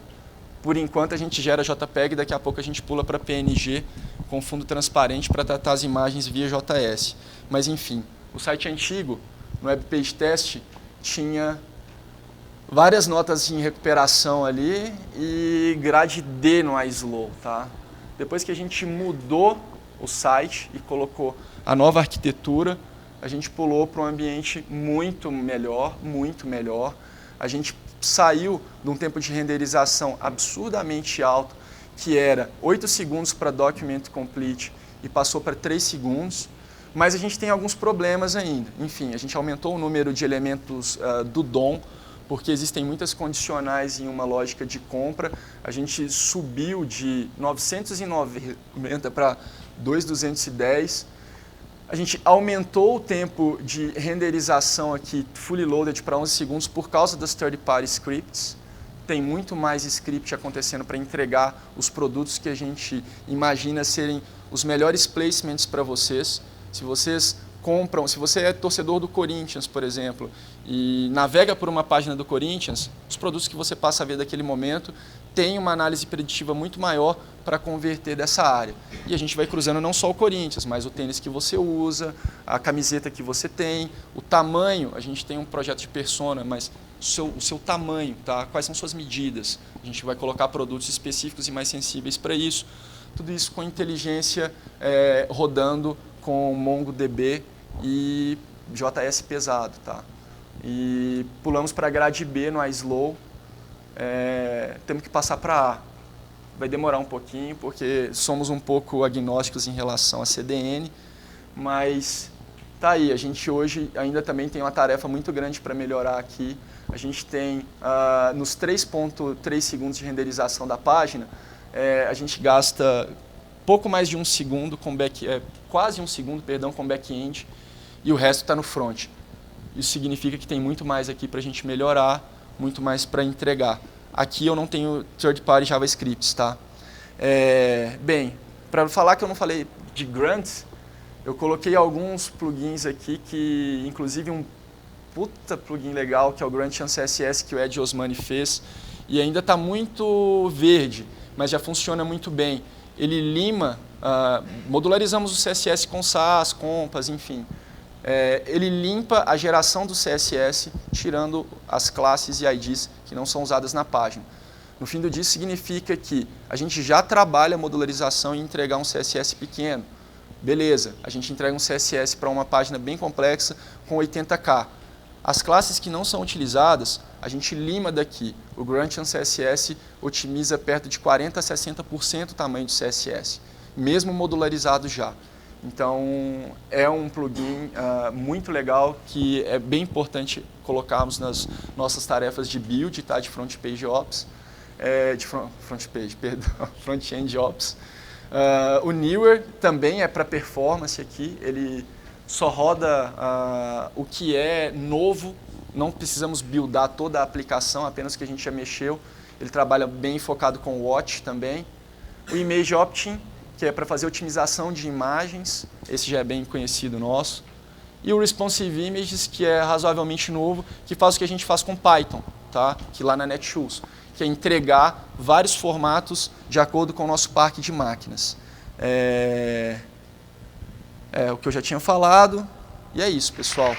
A: Por enquanto a gente gera JPEG, daqui a pouco a gente pula para PNG com fundo transparente para tratar as imagens via JS. Mas enfim, o site antigo, no WebPage Test, tinha várias notas em recuperação ali e grade D no iSlow. Tá? Depois que a gente mudou o site e colocou a nova arquitetura, a gente pulou para um ambiente muito melhor, muito melhor. A gente saiu de um tempo de renderização absurdamente alto, que era 8 segundos para Document Complete e passou para 3 segundos, mas a gente tem alguns problemas ainda. Enfim, a gente aumentou o número de elementos do DOM, porque existem muitas condicionais em uma lógica de compra. A gente subiu de 990 para 2.210. A gente aumentou o tempo de renderização aqui, fully loaded, para 11 segundos por causa das third-party scripts. Tem muito mais script acontecendo para entregar os produtos que a gente imagina serem os melhores placements para vocês. Se vocês compram, se você é torcedor do Corinthians, por exemplo, e navega por uma página do Corinthians, os produtos que você passa a ver daquele momento têm uma análise preditiva muito maior para converter dessa área. E a gente vai cruzando não só o Corinthians, mas o tênis que você usa, a camiseta que você tem, o tamanho. A gente tem um projeto de persona, mas o seu tamanho, tá? Quais são suas medidas? A gente vai colocar produtos específicos e mais sensíveis para isso. Tudo isso com inteligência rodando com MongoDB e JS pesado. Tá? E pulamos para a grade B no iSlow. Temos que passar para A. Vai demorar um pouquinho, porque somos um pouco agnósticos em relação a CDN, mas tá aí. A gente hoje ainda também tem uma tarefa muito grande para melhorar aqui. A gente tem, nos 3.3 segundos de renderização da página, a gente gasta pouco mais de 1 segundo, quase 1 segundo, perdão, com back-end, e o resto está no front. Isso significa que tem muito mais aqui para a gente melhorar, muito mais para entregar. Aqui eu não tenho third-party JavaScripts, tá? Bem, para falar que eu não falei de grants, Eu coloquei alguns plugins aqui, que inclusive um puta plugin legal, que é o Grand Chance CSS, que o Ed Osmani fez, e ainda está muito verde, mas já funciona muito bem. Ele lima, modularizamos o CSS com SAS, Compass, enfim. Ele limpa a geração do CSS, tirando as classes e IDs que não são usadas na página. No fim do dia, significa que a gente já trabalha a modularização e entregar um CSS pequeno. Beleza, a gente entrega um CSS para uma página bem complexa com 80K. As classes que não são utilizadas, a gente lima daqui. O Grand Chance CSS otimiza perto de 40% a 60% o tamanho do CSS, mesmo modularizado já. Então, é um plugin muito legal, que é bem importante colocarmos nas nossas tarefas de build, tá? De Front Page Ops, Front-End Ops. O Newer também é para performance aqui, ele só roda o que é novo, não precisamos buildar toda a aplicação, apenas o que a gente já mexeu. Ele trabalha bem focado com o Watch também. O Image Opting, que é para fazer otimização de imagens, esse já é bem conhecido nosso. E o Responsive Images, que é razoavelmente novo, que faz o que a gente faz com Python, tá? Que lá na Netshoes, que é entregar vários formatos de acordo com o nosso parque de máquinas. É o que eu já tinha falado, e é isso, pessoal.